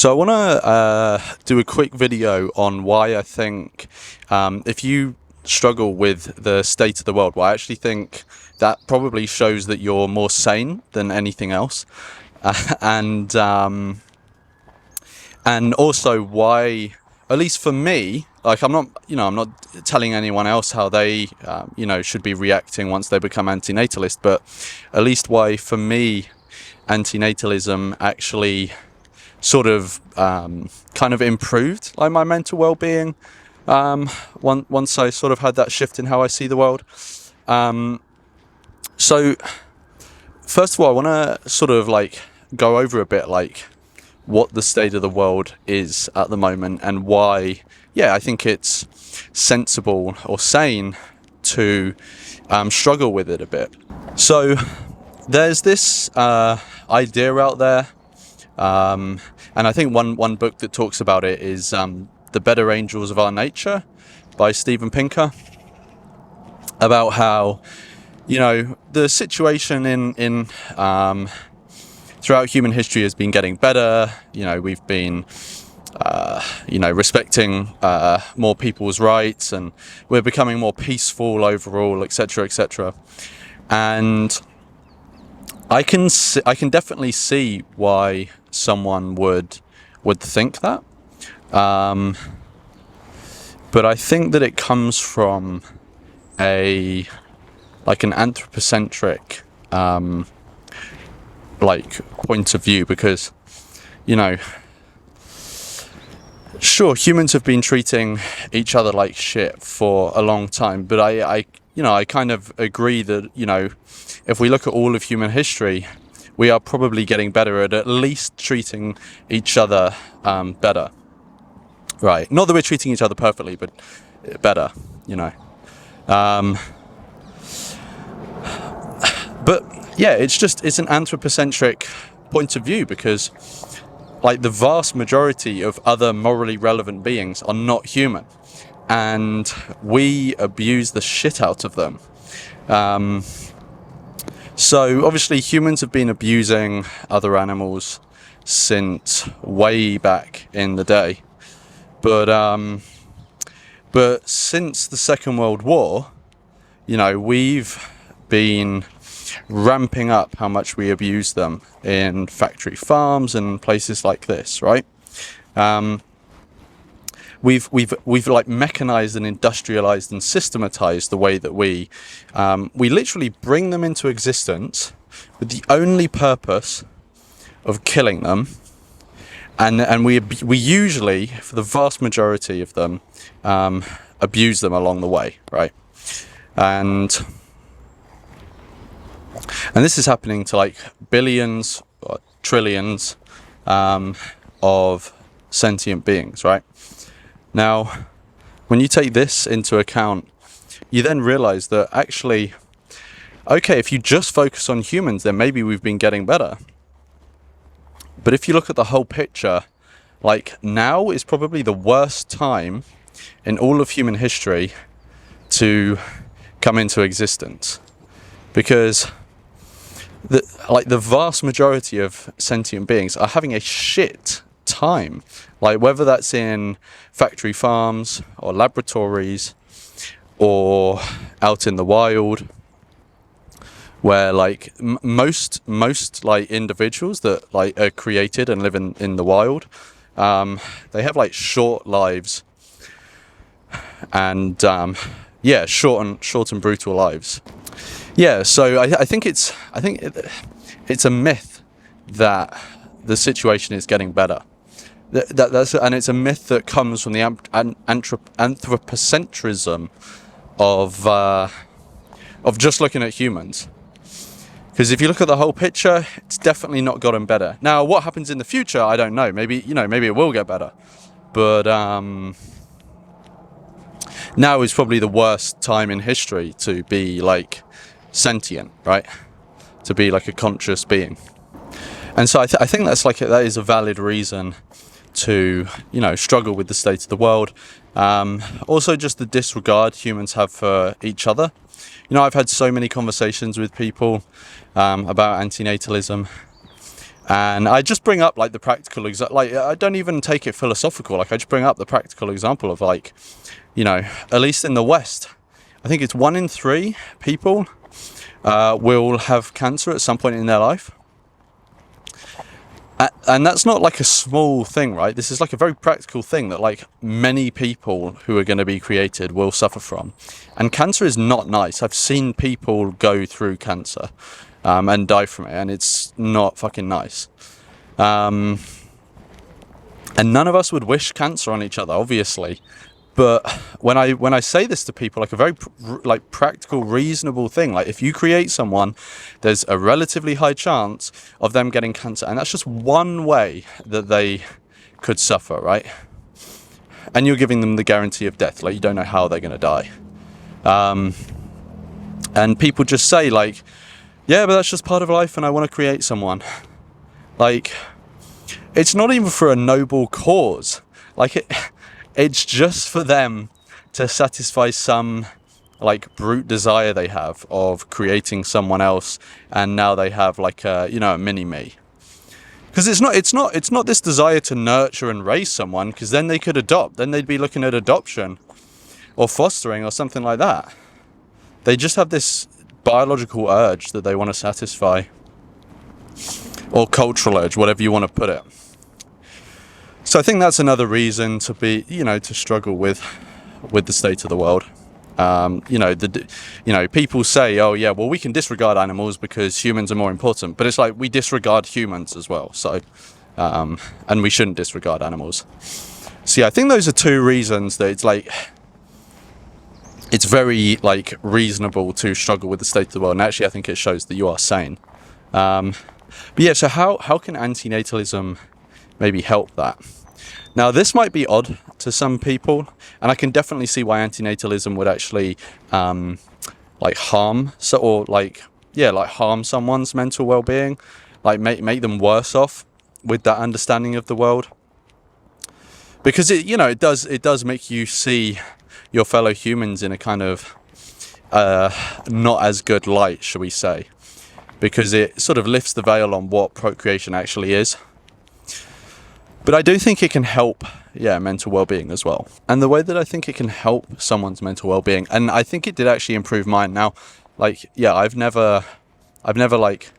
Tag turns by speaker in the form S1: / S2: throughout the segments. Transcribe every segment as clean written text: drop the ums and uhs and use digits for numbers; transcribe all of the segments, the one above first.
S1: So I want to do a quick video on why I think if you struggle with the state of the world, well, I actually think that probably shows that you're more sane than anything else, and also why, at least for me, like I'm not telling anyone else how they should be reacting once they become antinatalist, but at least why for me antinatalism actually sort of kind of improved like my mental well-being once I sort of had that shift in how I see the world. So first of all, I want to sort of like go over a bit like what the state of the world is at the moment and why I think it's sensible or sane to struggle with it a bit. So there's this idea out there, and I think one book that talks about it is The Better Angels of Our Nature by Steven Pinker, about how the situation in throughout human history has been getting better. We've been respecting more people's rights, and we're becoming more peaceful overall, etc., etc. And I can definitely see why someone would think that, but I think that it comes from an anthropocentric point of view, because sure, humans have been treating each other like shit for a long time, but I kind of agree that if we look at all of human history, we are probably getting better at least treating each other better. Right. Not that we're treating each other perfectly, but better, But yeah, it's an anthropocentric point of view, because like the vast majority of other morally relevant beings are not human, and we abuse the shit out of them. So obviously humans have been abusing other animals since way back in the day, but since the Second World War, we've been ramping up how much we abuse them in factory farms and places like this, right? We've like mechanized and industrialized and systematized the way that we literally bring them into existence with the only purpose of killing them, and we usually, for the vast majority of them, abuse them along the way, right? And this is happening to like billions or trillions of sentient beings, right? Now, when you take this into account, you then realize that actually, okay, if you just focus on humans, then maybe we've been getting better. But if you look at the whole picture, like now is probably the worst time in all of human history to come into existence, because the vast majority of sentient beings are having a shit time, like whether that's in factory farms or laboratories or out in the wild, where like most like individuals that like are created and live in the wild, they have like short lives, and short and brutal lives. Yeah, so I think it's a myth that the situation is getting better. And it's a myth that comes from the anthropocentrism of just looking at humans. Because if you look at the whole picture, it's definitely not gotten better. Now, what happens in the future, I don't know. Maybe it will get better. But now is probably the worst time in history to be like sentient, right? To be like a conscious being. And so I think that is a valid reason to struggle with the state of the world. Also just the disregard humans have for each other. I've had so many conversations with people about antinatalism, And I just bring up like the practical example. Like, I don't even take it philosophical. Like, I just bring up the practical example of, like, you know, at least in the West, I think it's 1 in 3 people will have cancer at some point in their life. And that's not like a small thing, right? This is like a very practical thing that like many people who are going to be created will suffer from. And cancer is not nice. I've seen people go through cancer and die from it, and it's not fucking nice. And none of us would wish cancer on each other, obviously. But when I say this to people, like a very like practical, reasonable thing, like if you create someone, there's a relatively high chance of them getting cancer, and that's just one way that they could suffer, right? And you're giving them the guarantee of death, like you don't know how they're going to die. And people just say like, yeah, but that's just part of life, and I want to create someone. Like, it's not even for a noble cause. Like it's just for them to satisfy some like brute desire they have of creating someone else, and now they have like a, you know, a mini me. Because it's not this desire to nurture and raise someone, because then they could adopt. Then they'd be looking at adoption or fostering or something like that. They just have this biological urge that they want to satisfy, or cultural urge, whatever you want to put it. So I think that's another reason to be, you know, to struggle with the state of the world. People say, oh yeah, well, we can disregard animals because humans are more important, but it's like we disregard humans as well. So, and we shouldn't disregard animals. So yeah, I think those are 2 reasons that it's like, it's very like reasonable to struggle with the state of the world. And actually, I think it shows that you are sane. But yeah, so how can antinatalism maybe help that? Now, this might be odd to some people, and I can definitely see why antinatalism would actually like harm someone's mental well-being, like make them worse off with that understanding of the world, because it does make you see your fellow humans in a kind of not as good light, shall we say, because it sort of lifts the veil on what procreation actually is. But I do think it can help, mental well-being as well. And the way that I think it can help someone's mental well-being, and I think it did actually improve mine. Now, like, yeah, I've never like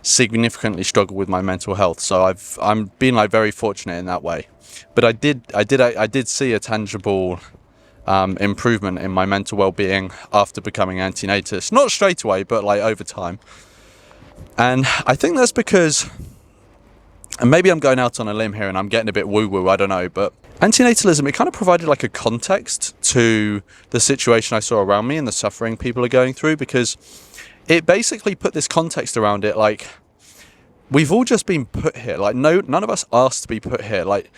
S1: significantly struggled with my mental health, so I'm being like very fortunate in that way. But I did see a tangible improvement in my mental well-being after becoming antinatalist. Not straight away, but like over time. And I think that's because, and maybe I'm going out on a limb here and I'm getting a bit woo-woo, I don't know, but antinatalism, it kind of provided like a context to the situation I saw around me and the suffering people are going through, because it basically put this context around it. Like, we've all just been put here. Like, none of us asked to be put here. Like,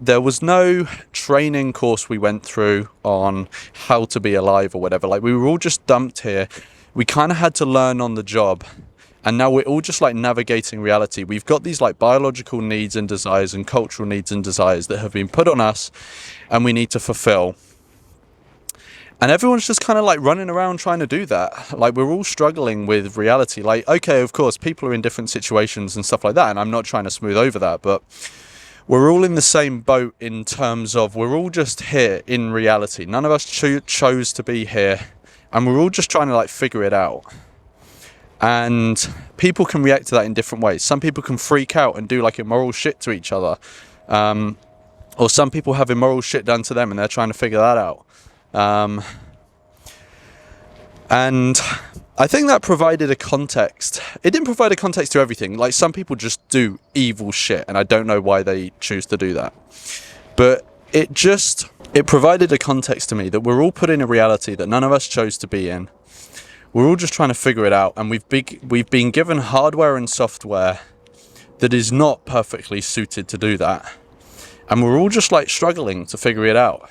S1: there was no training course we went through on how to be alive or whatever. Like, we were all just dumped here. We kind of had to learn on the job. And now we're all just like navigating reality. We've got these like biological needs and desires and cultural needs and desires that have been put on us, and we need to fulfill. And everyone's just kind of like running around trying to do that. Like, we're all struggling with reality. Like, okay, of course, people are in different situations and stuff like that, and I'm not trying to smooth over that, but we're all in the same boat in terms of we're all just here in reality. None of us chose to be here, and we're all just trying to like figure it out. And people can react to that in different ways. Some people can freak out and do like immoral shit to each other. Or some people have immoral shit done to them and they're trying to figure that out. And I think that provided a context. It didn't provide a context to everything. Like, some people just do evil shit, and I don't know why they choose to do that. But it provided a context to me that we're all put in a reality that none of us chose to be in. We're all just trying to figure it out, and we've been given hardware and software that is not perfectly suited to do that. And we're all just like struggling to figure it out.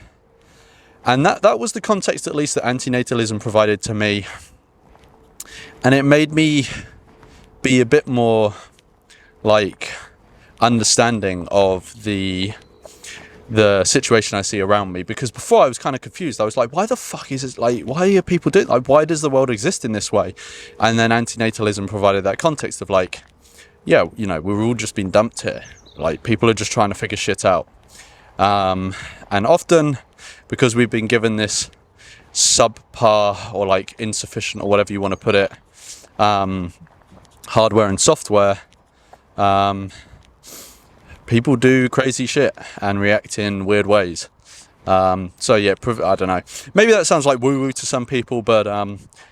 S1: And that was the context, at least, that antinatalism provided to me. And it made me be a bit more like understanding of the situation I see around me, because before I was kind of confused. I was like, why the fuck is it, like, why are people doing, like, why does the world exist in this way? And then antinatalism provided that context of like, yeah, you know, we're all just being dumped here. Like, people are just trying to figure shit out. And often, because we've been given this subpar or like insufficient or whatever you want to put it, hardware and software, people do crazy shit and react in weird ways. So yeah, I don't know. Maybe that sounds like woo-woo to some people, but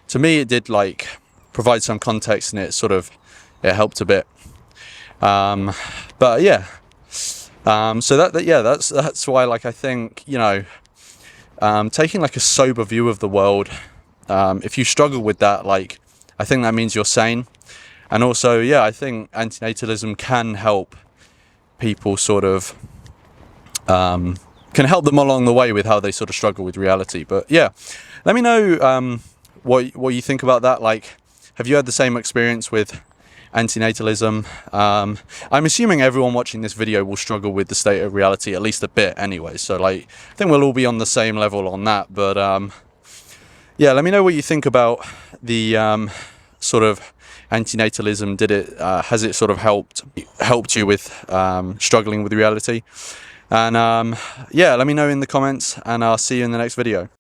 S1: to me it did like provide some context, and it helped a bit. But yeah, so that's why, like, I think, you know, taking like a sober view of the world, if you struggle with that, like, I think that means you're sane. And also, yeah, I think antinatalism can help people can help them along the way with how they sort of struggle with reality. But yeah, let me know what you think about that. Like, have you had the same experience with antinatalism? I'm assuming everyone watching this video will struggle with the state of reality at least a bit anyway, so like, I think we'll all be on the same level on that. But yeah, let me know what you think about the sort of antinatalism. Has it sort of helped you with struggling with reality? And yeah, let me know in the comments, and I'll see you in the next video.